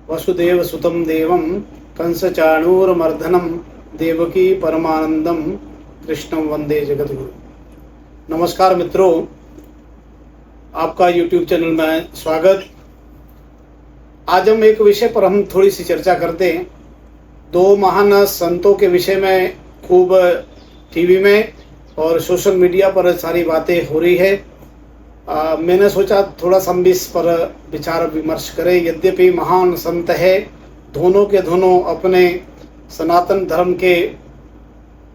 वसुदेव सुतं देवं कंसचाणूरमर्दनं देवकी परमानंदम कृष्णं वंदे जगद्गुरु। नमस्कार मित्रों, आपका YouTube चैनल में स्वागत। आज हम एक विषय पर हम थोड़ी सी चर्चा करते हैं। दो महान संतों के विषय में खूब टीवी में और सोशल मीडिया पर सारी बातें हो रही है। मैंने सोचा थोड़ा सा हम भी इस पर विचार विमर्श करें। यद्यपि महान संत है, दोनों के दोनों अपने सनातन धर्म के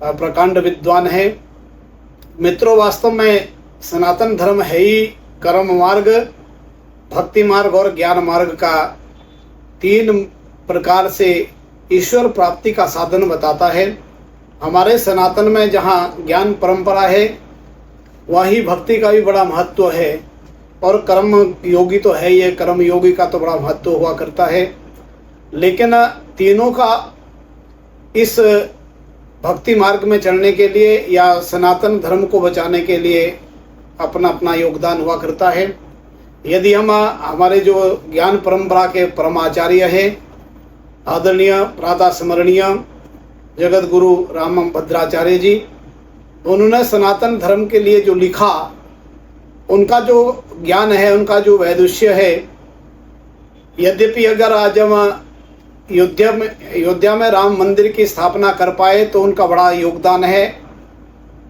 प्रकांड विद्वान हैं। मित्रों, वास्तव में सनातन धर्म है ही कर्म मार्ग, भक्ति मार्ग और ज्ञान मार्ग का तीन प्रकार से ईश्वर प्राप्ति का साधन बताता है। हमारे सनातन में जहाँ ज्ञान परंपरा है, वही भक्ति का भी बड़ा महत्व है और कर्म योगी तो है, ये कर्म योगी का तो बड़ा महत्व हुआ करता है। लेकिन तीनों का इस भक्ति मार्ग में चलने के लिए या सनातन धर्म को बचाने के लिए अपना अपना योगदान हुआ करता है। यदि हम हमारे जो ज्ञान परंपरा के परमाचार्य हैं, आदरणीय प्रातः स्मरणीय जगत गुरु राम भद्राचार्य जी, उन्होंने सनातन धर्म के लिए जो लिखा, उनका जो ज्ञान है, उनका जो वैदुष्य है, यद्यपि अगर आज हम अयोध्या में राम मंदिर की स्थापना कर पाए तो उनका बड़ा योगदान है,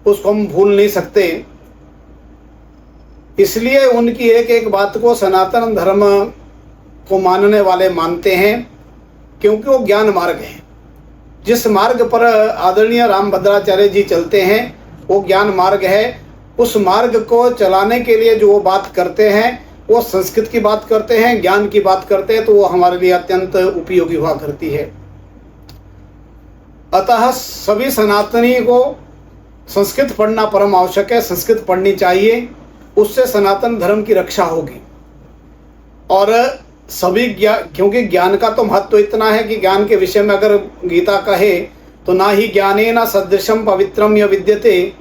उसको हम भूल नहीं सकते। इसलिए उनकी एक एक बात को सनातन धर्म को मानने वाले मानते हैं, क्योंकि वो ज्ञान मार्ग है। जिस मार्ग पर आदरणीय राम भद्राचार्य जी चलते हैं वो ज्ञान मार्ग है। उस मार्ग को चलाने के लिए जो वो बात करते हैं, वो संस्कृत की बात करते हैं, ज्ञान की बात करते हैं, तो वो हमारे लिए अत्यंत उपयोगी हुआ करती है। अतः सभी सनातनी को संस्कृत पढ़ना परम आवश्यक है, संस्कृत पढ़नी चाहिए, उससे सनातन धर्म की रक्षा होगी। और सभी क्योंकि ज्ञान का तो महत्व इतना है कि ज्ञान के विषय में अगर गीता कहे तो ना ही ज्ञानेन सदृशम पवित्रम य विद्यते,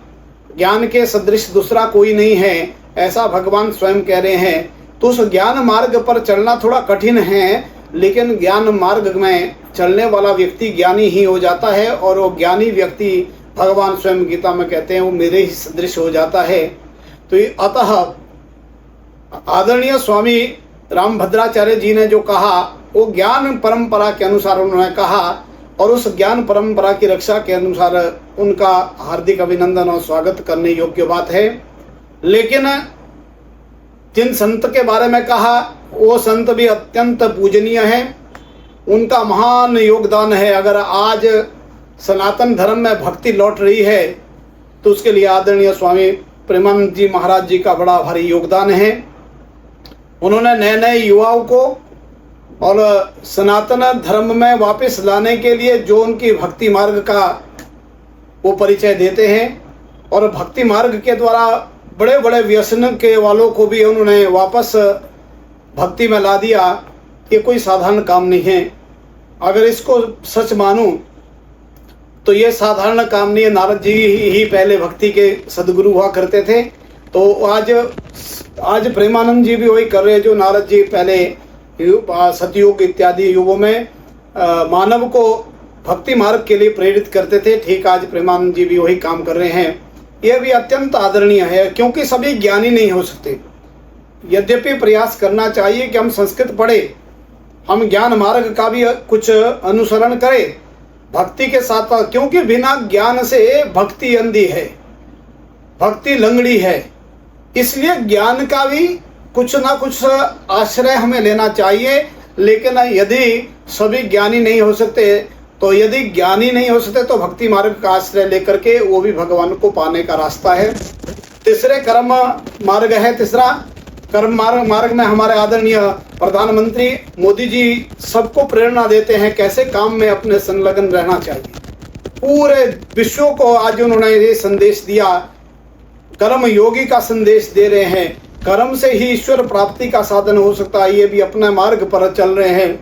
ज्ञान के सदृश दूसरा कोई नहीं है, ऐसा भगवान स्वयं कह रहे हैं। तो उस ज्ञान मार्ग पर चलना थोड़ा कठिन है, लेकिन ज्ञान मार्ग में चलने वाला व्यक्ति ज्ञानी ही हो जाता है, और वो ज्ञानी व्यक्ति भगवान स्वयं गीता में कहते हैं वो मेरे ही सदृश हो जाता है। तो अतः आदरणीय स्वामी राम भद्राचार्य जी ने जो कहा वो ज्ञान परंपरा के अनुसार उन्होंने कहा, और उस ज्ञान परंपरा की रक्षा के अनुसार उनका हार्दिक अभिनंदन और स्वागत करने योग्य बात है। लेकिन जिन संत के बारे में कहा, वो संत भी अत्यंत पूजनीय है, उनका महान योगदान है। अगर आज सनातन धर्म में भक्ति लौट रही है तो उसके लिए आदरणीय स्वामी प्रेमानंद जी महाराज जी का बड़ा भारी योगदान है। उन्होंने नए नए युवाओं को और सनातन धर्म में वापस लाने के लिए जो उनकी भक्ति मार्ग का वो परिचय देते हैं, और भक्ति मार्ग के द्वारा बड़े बड़े व्यसन के वालों को भी उन्होंने वापस भक्ति में ला दिया। ये कोई साधारण काम नहीं है। अगर इसको सच मानूं तो ये साधारण काम नहीं है। नारद जी ही पहले भक्ति के सदगुरु हुआ करते थे, तो आज प्रेमानंद जी भी वही कर रहे हैं जो नारद जी पहले सतयुग इत्यादि युगों में मानव को भक्ति मार्ग के लिए प्रेरित करते थे। ठीक आज प्रेमानंद जी भी वही काम कर रहे हैं। यह भी अत्यंत आदरणीय है, क्योंकि सभी ज्ञानी नहीं हो सकते। यद्यपि प्रयास करना चाहिए कि हम संस्कृत पढ़े, हम ज्ञान मार्ग का भी कुछ अनुसरण करें भक्ति के साथ, क्योंकि बिना ज्ञान से भक्ति अंधी है, भक्ति लंगड़ी है। इसलिए ज्ञान का भी कुछ ना कुछ आश्रय हमें लेना चाहिए। लेकिन यदि सभी ज्ञानी नहीं हो सकते, तो यदि ज्ञानी नहीं हो सकते तो भक्ति मार्ग का आश्रय लेकर के वो भी भगवान को पाने का रास्ता है। तीसरे कर्म मार्ग है। तीसरा कर्म मार्ग में हमारे आदरणीय प्रधानमंत्री मोदी जी सबको प्रेरणा देते हैं कैसे काम में अपने संलग्न रहना चाहिए। पूरे विश्व को आज उन्होंने ये संदेश दिया, कर्म योगी का संदेश दे रहे हैं। कर्म से ही ईश्वर प्राप्ति का साधन हो सकता है। ये भी अपने मार्ग पर चल रहे हैं।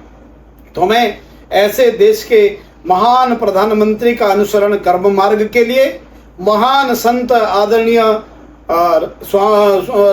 तो हमें ऐसे देश के महान प्रधानमंत्री का अनुसरण कर्म मार्ग के लिए, महान संत आदरणीय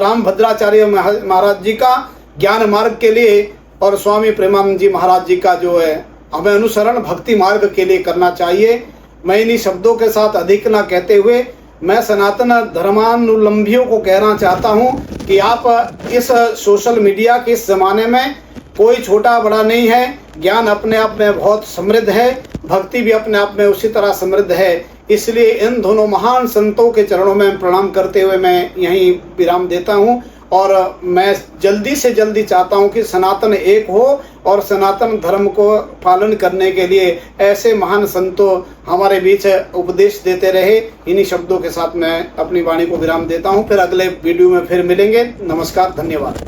राम भद्राचार्य महाराज जी का ज्ञान मार्ग के लिए और स्वामी प्रेमानंद जी महाराज जी का जो है हमें अनुसरण भक्ति मार्ग के लिए करना चाहिए। मैं इन्हीं शब्दों के साथ अधिक ना कहते हुए मैं सनातन धर्मानुलंबियों को कहना चाहता हूं कि आप इस सोशल मीडिया के इस ज़माने में कोई छोटा बड़ा नहीं है। ज्ञान अपने आप में बहुत समृद्ध है, भक्ति भी अपने आप में उसी तरह समृद्ध है। इसलिए इन दोनों महान संतों के चरणों में प्रणाम करते हुए मैं यहीं विराम देता हूं और मैं जल्दी से जल्दी चाहता हूं कि सनातन एक हो और सनातन धर्म को पालन करने के लिए ऐसे महान संतों हमारे बीच उपदेश देते रहे। इन्हीं शब्दों के साथ मैं अपनी वाणी को विराम देता हूं। फिर अगले वीडियो में फिर मिलेंगे। नमस्कार, धन्यवाद।